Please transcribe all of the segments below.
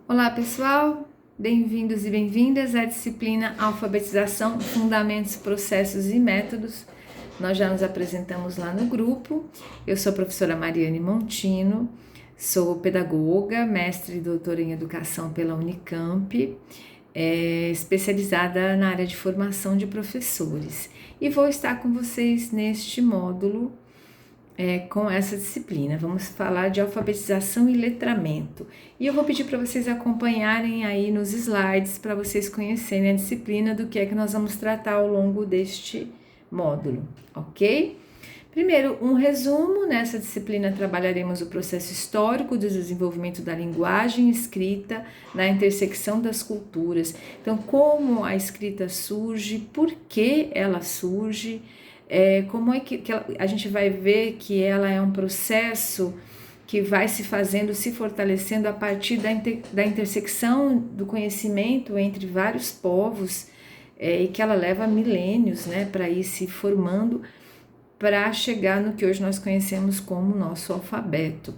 Olá pessoal, bem-vindos e bem-vindas à disciplina Alfabetização, Fundamentos, Processos e Métodos. Nós já nos apresentamos lá no grupo. Eu sou a professora Mariane Montino, sou pedagoga, mestre e doutora em educação pela Unicamp, especializada na área de formação de professores. E vou estar com vocês neste módulo com essa disciplina. Vamos falar de alfabetização e letramento. E eu vou pedir para vocês acompanharem aí nos slides para vocês conhecerem a disciplina do que é que nós vamos tratar ao longo deste módulo, ok? Primeiro, um resumo. Nessa disciplina trabalharemos o processo histórico do desenvolvimento da linguagem escrita na intersecção das culturas. Então, como a escrita surge, por que ela surge, como é que a gente vai ver que ela é um processo que vai se fazendo, se fortalecendo a partir da intersecção do conhecimento entre vários povos, e que ela leva milênios, né, para ir se formando, para chegar no que hoje nós conhecemos como nosso alfabeto.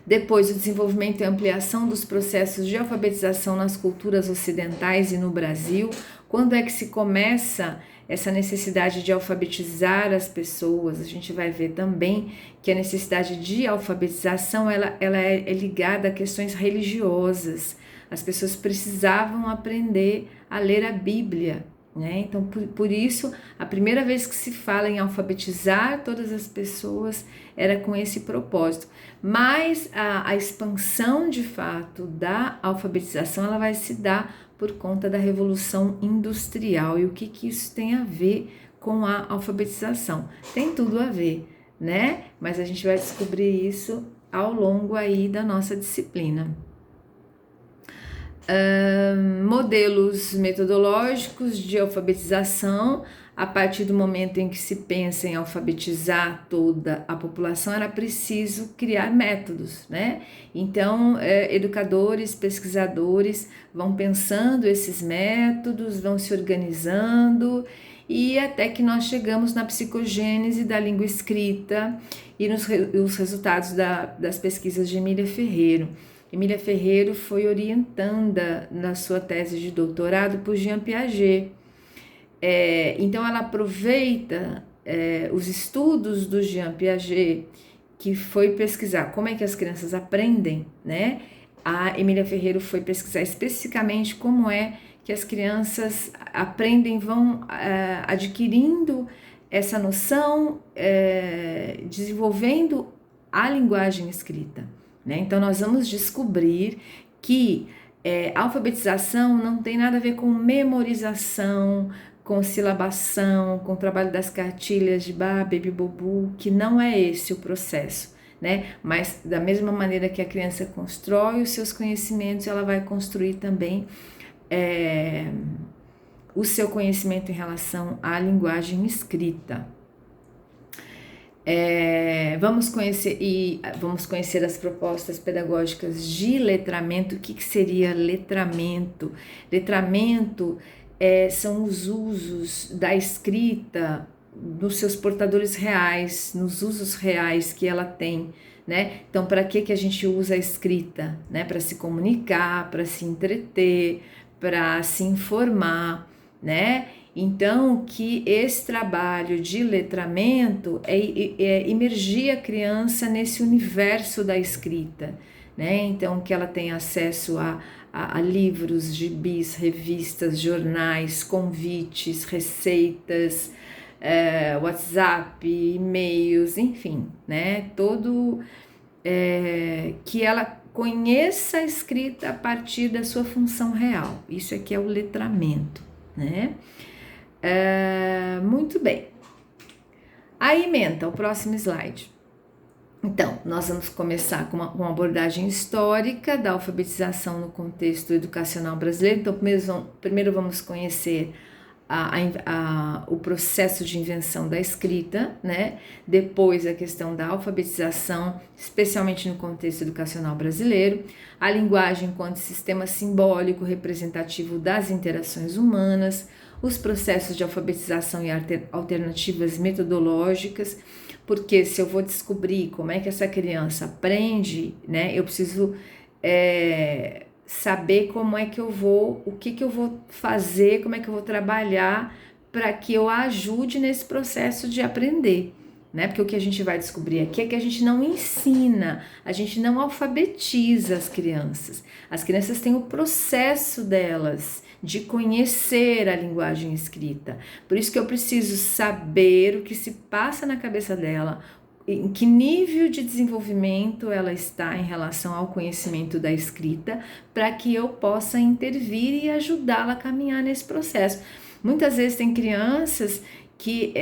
Depois, o desenvolvimento e ampliação dos processos de alfabetização nas culturas ocidentais e no Brasil. Quando é que se começa essa necessidade de alfabetizar as pessoas? A gente vai ver também que a necessidade de alfabetização ela é ligada a questões religiosas. As pessoas precisavam aprender a ler a Bíblia, né? Então, por isso, a primeira vez que se fala em alfabetizar todas as pessoas era com esse propósito. Mas a expansão, de fato, da alfabetização, ela vai se dar por conta da Revolução Industrial. E o que isso tem a ver com a alfabetização? Tem tudo a ver, né? Mas a gente vai descobrir isso ao longo aí da nossa disciplina. Modelos metodológicos de alfabetização. A partir do momento em que se pensa em alfabetizar toda a população, era preciso criar métodos, né? Então, educadores, pesquisadores vão pensando esses métodos, vão se organizando, e até que nós chegamos na psicogênese da língua escrita e os resultados das pesquisas de Emília Ferreiro. Emília Ferreiro foi orientanda na sua tese de doutorado por Jean Piaget. Então ela aproveita os estudos do Jean Piaget, que foi pesquisar como é que as crianças aprendem, né? A Emília Ferreiro foi pesquisar especificamente como é que as crianças aprendem, vão adquirindo essa noção, desenvolvendo a linguagem escrita, né? Então nós vamos descobrir que a alfabetização não tem nada a ver com memorização, com silabação, com o trabalho das cartilhas de Bá, Baby, Bobu, que não é esse o processo, né? Mas da mesma maneira que a criança constrói os seus conhecimentos, ela vai construir também o seu conhecimento em relação à linguagem escrita. Vamos conhecer as propostas pedagógicas de letramento. O que seria letramento? Letramento são os usos da escrita nos seus portadores reais, nos usos reais que ela tem, né? Então, para que a gente usa a escrita, né? Para se comunicar, para se entreter, para se informar, né? Então, que esse trabalho de letramento é imergir a criança nesse universo da escrita, né? Então, que ela tenha acesso a livros, gibis, revistas, jornais, convites, receitas, WhatsApp, e-mails, enfim, né? Que ela conheça a escrita a partir da sua função real. Isso aqui é o letramento, né? Muito bem. Aí, ementa o próximo slide. Então, nós vamos começar com uma abordagem histórica da alfabetização no contexto educacional brasileiro. Então, primeiro vamos conhecer o processo de invenção da escrita, né? Depois a questão da alfabetização, especialmente no contexto educacional brasileiro, a linguagem enquanto sistema simbólico representativo das interações humanas, os processos de alfabetização e alternativas metodológicas, porque se eu vou descobrir como é que essa criança aprende, né, eu preciso saber como é que eu vou, o que eu vou fazer, como é que eu vou trabalhar para que eu a ajude nesse processo de aprender, né? Porque o que a gente vai descobrir aqui é que a gente não ensina, a gente não alfabetiza as crianças. As crianças têm o processo delas de conhecer a linguagem escrita. Por isso que eu preciso saber o que se passa na cabeça dela, em que nível de desenvolvimento ela está em relação ao conhecimento da escrita, para que eu possa intervir e ajudá-la a caminhar nesse processo. Muitas vezes tem crianças que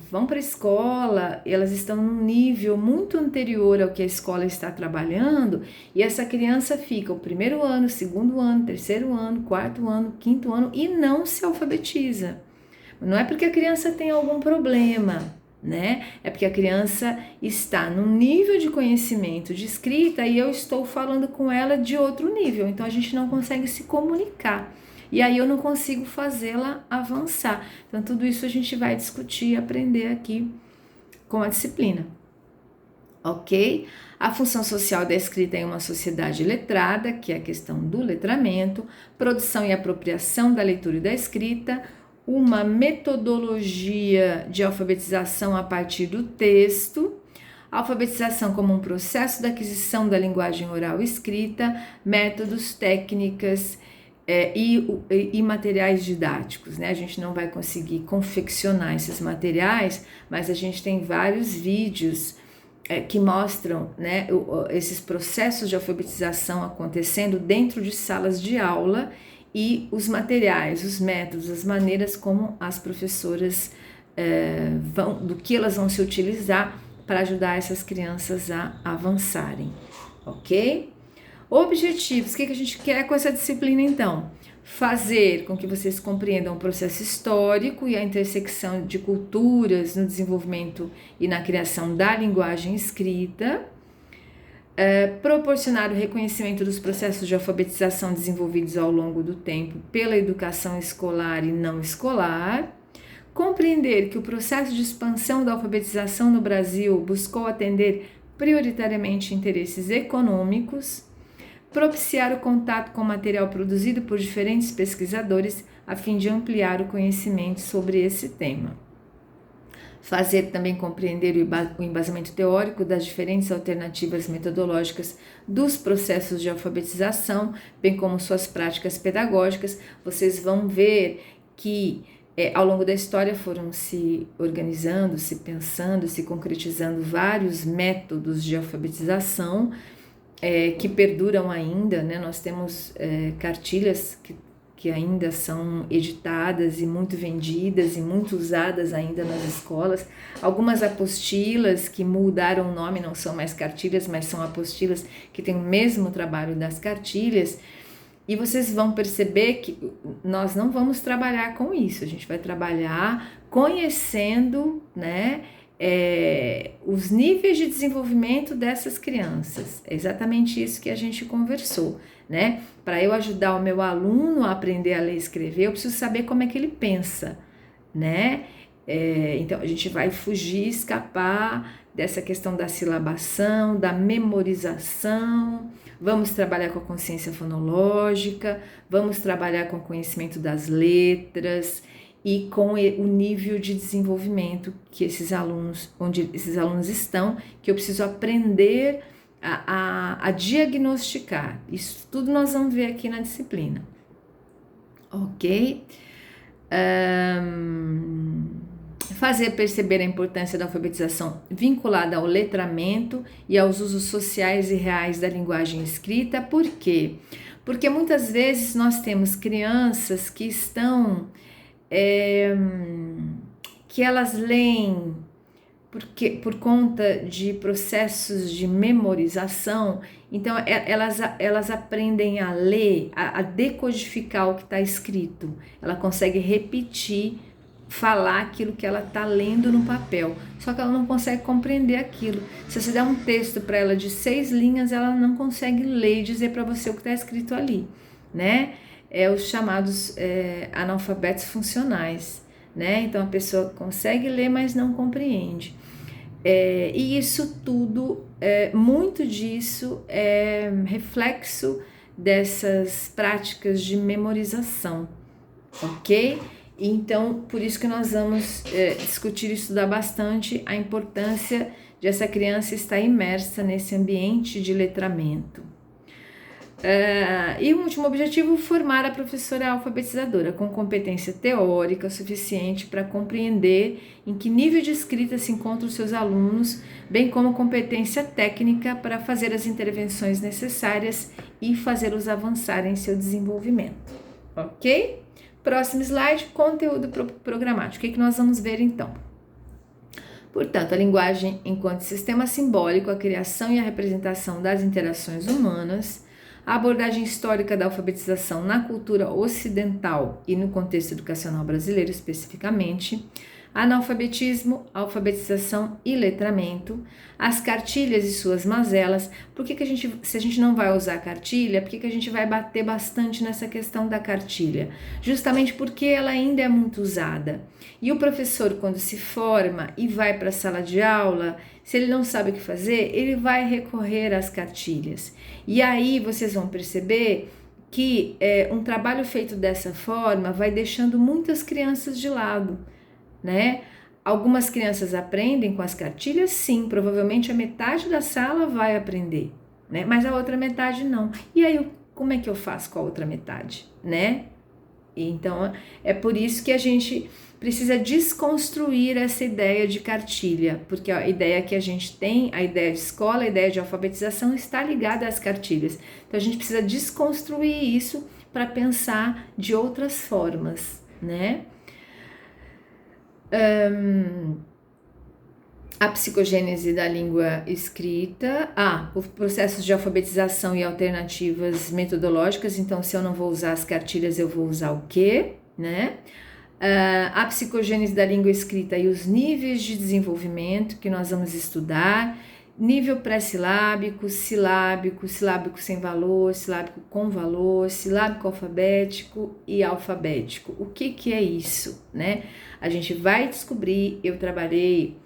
vão para a escola, elas estão num nível muito anterior ao que a escola está trabalhando, e essa criança fica o primeiro ano, segundo ano, terceiro ano, quarto ano, quinto ano e não se alfabetiza. Não é porque a criança tem algum problema, né? É porque a criança está num nível de conhecimento de escrita e eu estou falando com ela de outro nível, então a gente não consegue se comunicar. E aí eu não consigo fazê-la avançar. Então tudo isso a gente vai discutir e aprender aqui com a disciplina. Ok? A função social da escrita em uma sociedade letrada, que é a questão do letramento, produção e apropriação da leitura e da escrita, uma metodologia de alfabetização a partir do texto, alfabetização como um processo da aquisição da linguagem oral e escrita, métodos, técnicas e materiais didáticos, né? A gente não vai conseguir confeccionar esses materiais, mas a gente tem vários vídeos que mostram, né, esses processos de alfabetização acontecendo dentro de salas de aula e os materiais, os métodos, as maneiras como as professoras do que elas vão se utilizar para ajudar essas crianças a avançarem, ok? Objetivos, o que a gente quer com essa disciplina então? Fazer com que vocês compreendam o processo histórico e a intersecção de culturas no desenvolvimento e na criação da linguagem escrita, proporcionar o reconhecimento dos processos de alfabetização desenvolvidos ao longo do tempo pela educação escolar e não escolar, compreender que o processo de expansão da alfabetização no Brasil buscou atender prioritariamente interesses econômicos, propiciar o contato com material produzido por diferentes pesquisadores a fim de ampliar o conhecimento sobre esse tema. Fazer também compreender o embasamento teórico das diferentes alternativas metodológicas dos processos de alfabetização, bem como suas práticas pedagógicas. Vocês vão ver que ao longo da história foram se organizando, se pensando, se concretizando vários métodos de alfabetização que perduram ainda, né? Nós temos cartilhas que ainda são editadas e muito vendidas e muito usadas ainda nas escolas. Algumas apostilas que mudaram o nome, não são mais cartilhas, mas são apostilas que têm o mesmo trabalho das cartilhas. E vocês vão perceber que nós não vamos trabalhar com isso, a gente vai trabalhar conhecendo, né, os níveis de desenvolvimento dessas crianças. É exatamente isso que a gente conversou, né? Para eu ajudar o meu aluno a aprender a ler e escrever, eu preciso saber como é que ele pensa, né? Então a gente vai fugir, escapar dessa questão da silabação, da memorização. Vamos trabalhar com a consciência fonológica, vamos trabalhar com o conhecimento das letras e com o nível de desenvolvimento que onde esses alunos estão, que eu preciso aprender a diagnosticar. Isso tudo nós vamos ver aqui na disciplina, ok? Fazer perceber a importância da alfabetização vinculada ao letramento e aos usos sociais e reais da linguagem escrita. Por quê? Porque muitas vezes nós temos crianças que estão que elas leem por conta de processos de memorização, então elas aprendem a ler, a decodificar o que está escrito, ela consegue repetir, falar aquilo que ela está lendo no papel, só que ela não consegue compreender aquilo. Se você der um texto para ela de 6 linhas, ela não consegue ler e dizer para você o que está escrito ali, né? Os chamados analfabetos funcionais, né? Então a pessoa consegue ler, mas não compreende. E isso tudo, muito disso é reflexo dessas práticas de memorização, ok? Então, por isso que nós vamos discutir e estudar bastante a importância de essa criança estar imersa nesse ambiente de letramento. E o último objetivo, formar a professora alfabetizadora com competência teórica suficiente para compreender em que nível de escrita se encontram os seus alunos, bem como competência técnica para fazer as intervenções necessárias e fazê-los avançar em seu desenvolvimento. Ok? Próximo slide, conteúdo programático. O que nós vamos ver então? Portanto, a linguagem enquanto sistema simbólico, a criação e a representação das interações humanas, a abordagem histórica da alfabetização na cultura ocidental e no contexto educacional brasileiro especificamente, analfabetismo, alfabetização e letramento, as cartilhas e suas mazelas. Por que se a gente não vai usar cartilha, por que a gente vai bater bastante nessa questão da cartilha? Justamente porque ela ainda é muito usada. E o professor, quando se forma e vai para a sala de aula, se ele não sabe o que fazer, ele vai recorrer às cartilhas. E aí vocês vão perceber que um trabalho feito dessa forma vai deixando muitas crianças de lado, né? Algumas crianças aprendem com as cartilhas, sim, provavelmente a metade da sala vai aprender, né? Mas a outra metade não. E aí, como é que eu faço com a outra metade, né? Então, é por isso que a gente precisa desconstruir essa ideia de cartilha, porque a ideia que a gente tem, a ideia de escola, a ideia de alfabetização está ligada às cartilhas. Então, a gente precisa desconstruir isso para pensar de outras formas, né? A psicogênese da língua escrita, os processos de alfabetização e alternativas metodológicas. Então, se eu não vou usar as cartilhas, eu vou usar o quê, né? A psicogênese da língua escrita e os níveis de desenvolvimento que nós vamos estudar, nível pré-silábico, silábico, silábico sem valor, silábico com valor, silábico alfabético e alfabético. O que é isso, né? A gente vai descobrir. Eu trabalhei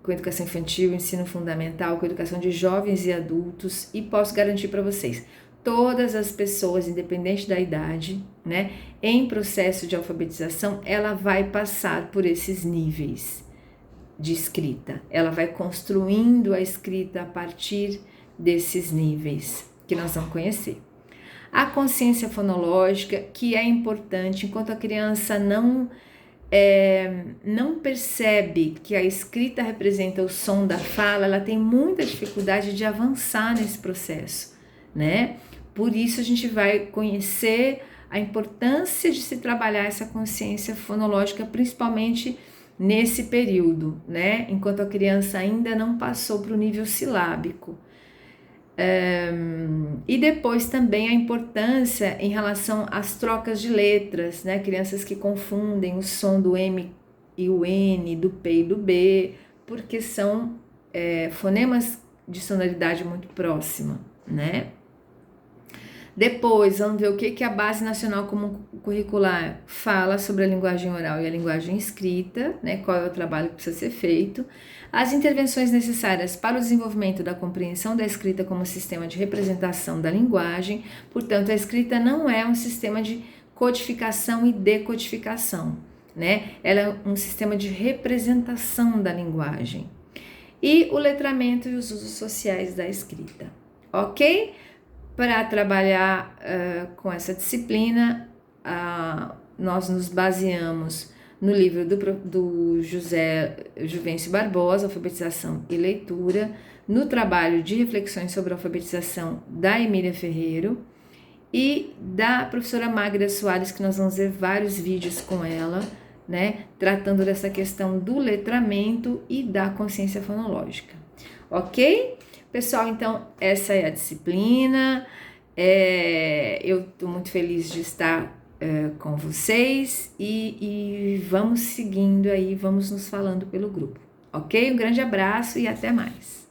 com educação infantil, ensino fundamental, com educação de jovens e adultos, e posso garantir para vocês, todas as pessoas, independente da idade, né, em processo de alfabetização, ela vai passar por esses níveis de escrita. Ela vai construindo a escrita a partir desses níveis que nós vamos conhecer. A consciência fonológica, que é importante, enquanto a criança não percebe que a escrita representa o som da fala, ela tem muita dificuldade de avançar nesse processo, né? Por isso a gente vai conhecer a importância de se trabalhar essa consciência fonológica, principalmente nesse período, né? Enquanto a criança ainda não passou para o nível silábico. E depois também a importância em relação às trocas de letras, né? Crianças que confundem o som do M e o N, do P e do B, porque são fonemas de sonoridade muito próxima, né? Depois, vamos ver o que a Base Nacional Comum Curricular fala sobre a linguagem oral e a linguagem escrita, né? Qual é o trabalho que precisa ser feito. As intervenções necessárias para o desenvolvimento da compreensão da escrita como sistema de representação da linguagem. Portanto, a escrita não é um sistema de codificação e decodificação, né? Ela é um sistema de representação da linguagem. E o letramento e os usos sociais da escrita, ok? Para trabalhar com essa disciplina, nós nos baseamos no livro do José Juvencio Barbosa, Alfabetização e Leitura, no trabalho de reflexões sobre alfabetização da Emília Ferreiro e da professora Magda Soares, que nós vamos ver vários vídeos com ela, né, tratando dessa questão do letramento e da consciência fonológica, ok? Pessoal, então essa é a disciplina, eu estou muito feliz de estar com vocês e vamos seguindo aí, vamos nos falando pelo grupo, ok? Um grande abraço e até mais!